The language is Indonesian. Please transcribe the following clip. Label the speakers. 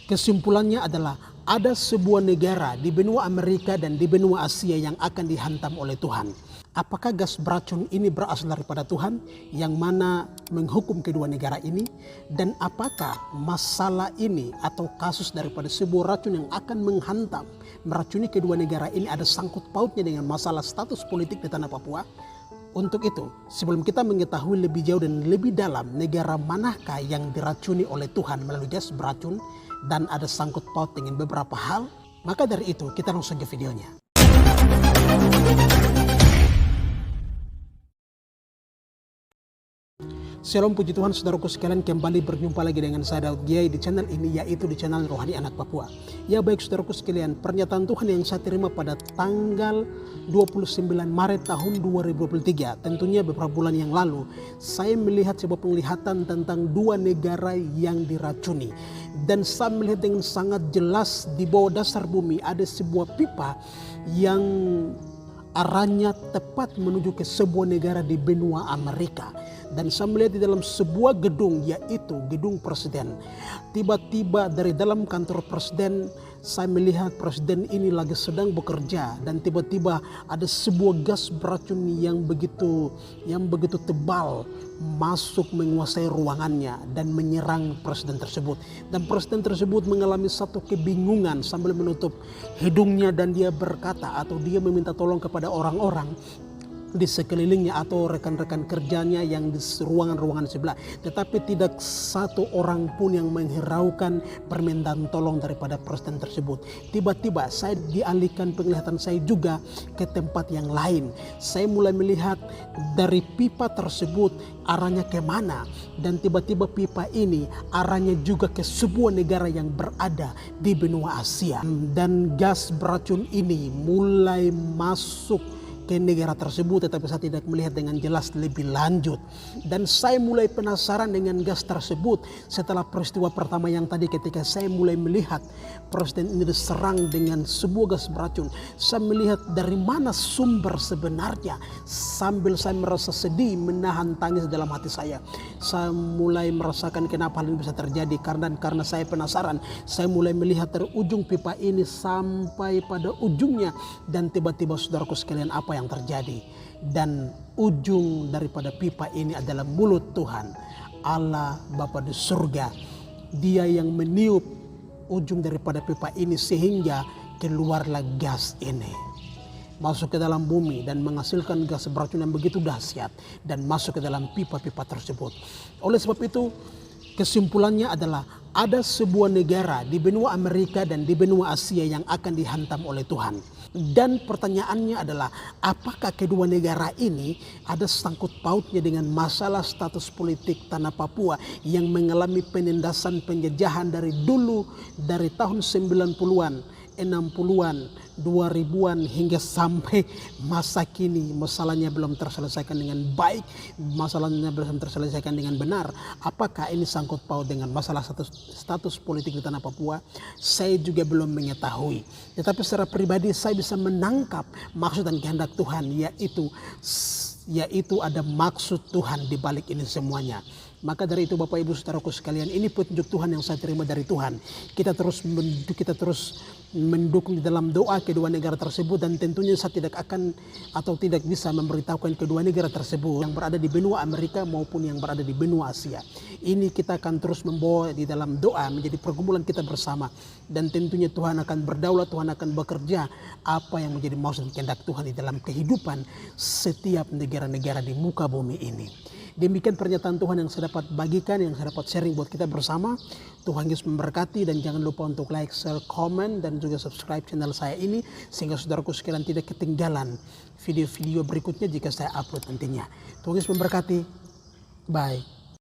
Speaker 1: Kesimpulannya adalah ada sebuah negara di benua Amerika dan di benua Asia yang akan dihantam oleh Tuhan. Apakah gas beracun ini berasal daripada Tuhan yang mana menghukum kedua negara ini? Dan apakah masalah ini atau kasus daripada sebuah racun yang akan menghantam, meracuni kedua negara ini ada sangkut pautnya dengan masalah status politik di tanah Papua? Untuk itu, sebelum kita mengetahui lebih jauh dan lebih dalam negara manakah yang diracuni oleh Tuhan melalui gas beracun dan ada sangkut paut dengan beberapa hal, maka dari itu kita langsung ke videonya. Shalom, puji Tuhan, saudaraku sekalian, kembali berjumpa lagi dengan saya Daud Giai di channel ini, yaitu di channel Rohani Anak Papua. Ya baik saudaraku sekalian, pernyataan Tuhan yang saya terima pada tanggal 29 Maret tahun 2023, tentunya beberapa bulan yang lalu, saya melihat sebuah penglihatan tentang dua negara yang diracuni. Dan saya melihat dengan sangat jelas di bawah dasar bumi ada sebuah pipa yang arahnya tepat menuju ke sebuah negara di benua Amerika. Dan saya melihat di dalam sebuah gedung, yaitu gedung presiden. Tiba-tiba dari dalam kantor presiden, saya melihat presiden ini lagi sedang bekerja. Dan tiba-tiba ada sebuah gas beracun yang begitu tebal masuk menguasai ruangannya dan menyerang presiden tersebut. Dan presiden tersebut mengalami satu kebingungan sambil menutup hidungnya, dan dia berkata atau dia meminta tolong kepada orang-orang di sekelilingnya atau rekan-rekan kerjanya yang di ruangan-ruangan sebelah. Tetapi tidak satu orang pun yang menghiraukan permintaan tolong daripada presiden tersebut. Tiba-tiba saya dialihkan penglihatan saya juga ke tempat yang lain. Saya mulai melihat dari pipa tersebut arahnya kemana. Dan tiba-tiba pipa ini arahnya juga ke sebuah negara yang berada di benua Asia. Dan gas beracun ini mulai masuk ke negara tersebut, tetapi saya tidak melihat dengan jelas lebih lanjut. Dan saya mulai penasaran dengan gas tersebut setelah peristiwa pertama yang tadi, ketika saya mulai melihat presiden ini diserang dengan sebuah gas beracun. Saya melihat dari mana sumber sebenarnya. Sambil saya merasa sedih, menahan tangis dalam hati saya. Saya mulai merasakan kenapa hal ini bisa terjadi, karena saya penasaran. Saya mulai melihat dari ujung pipa ini sampai pada ujungnya, dan tiba-tiba saudaraku sekalian, apa yang terjadi? Dan ujung daripada pipa ini adalah mulut Tuhan Allah Bapa di surga. Dia yang meniup ujung daripada pipa ini sehingga keluarlah gas ini masuk ke dalam bumi dan menghasilkan gas beracun yang begitu dahsyat dan masuk ke dalam pipa-pipa tersebut. Oleh sebab itu, kesimpulannya adalah ada sebuah negara di benua Amerika dan di benua Asia yang akan dihantam oleh Tuhan. Dan pertanyaannya adalah, apakah kedua negara ini ada sangkut pautnya dengan masalah status politik tanah Papua yang mengalami penindasan penjajahan dari dulu, dari tahun 90-an, 60-an, 2000-an hingga sampai masa kini. Masalahnya belum terselesaikan dengan baik, masalahnya belum terselesaikan dengan benar. Apakah ini sangkut paut dengan masalah status politik di tanah Papua? Saya juga belum mengetahui. Tetapi secara pribadi saya bisa menangkap maksud dan kehendak Tuhan, yaitu ada maksud Tuhan di balik ini semuanya. Maka dari itu Bapak Ibu Saudaraku sekalian, ini petunjuk Tuhan yang saya terima dari Tuhan. Kita terus mendukung di dalam doa kedua negara tersebut, dan tentunya saya tidak akan atau tidak bisa memberitahukan kedua negara tersebut yang berada di benua Amerika maupun yang berada di benua Asia. Ini kita akan terus membawa di dalam doa menjadi pergumulan kita bersama, dan tentunya Tuhan akan berdaulat, Tuhan akan bekerja apa yang menjadi maksud dan kehendak Tuhan di dalam kehidupan setiap negara-negara di muka bumi ini. Demikian pernyataan Tuhan yang saya dapat bagikan, yang saya dapat sharing buat kita bersama. Tuhan Yesus memberkati, dan jangan lupa untuk like, share, komen, dan juga subscribe channel saya ini, sehingga saudaraku sekalian tidak ketinggalan video-video berikutnya jika saya upload nantinya. Tuhan Yesus memberkati. Bye.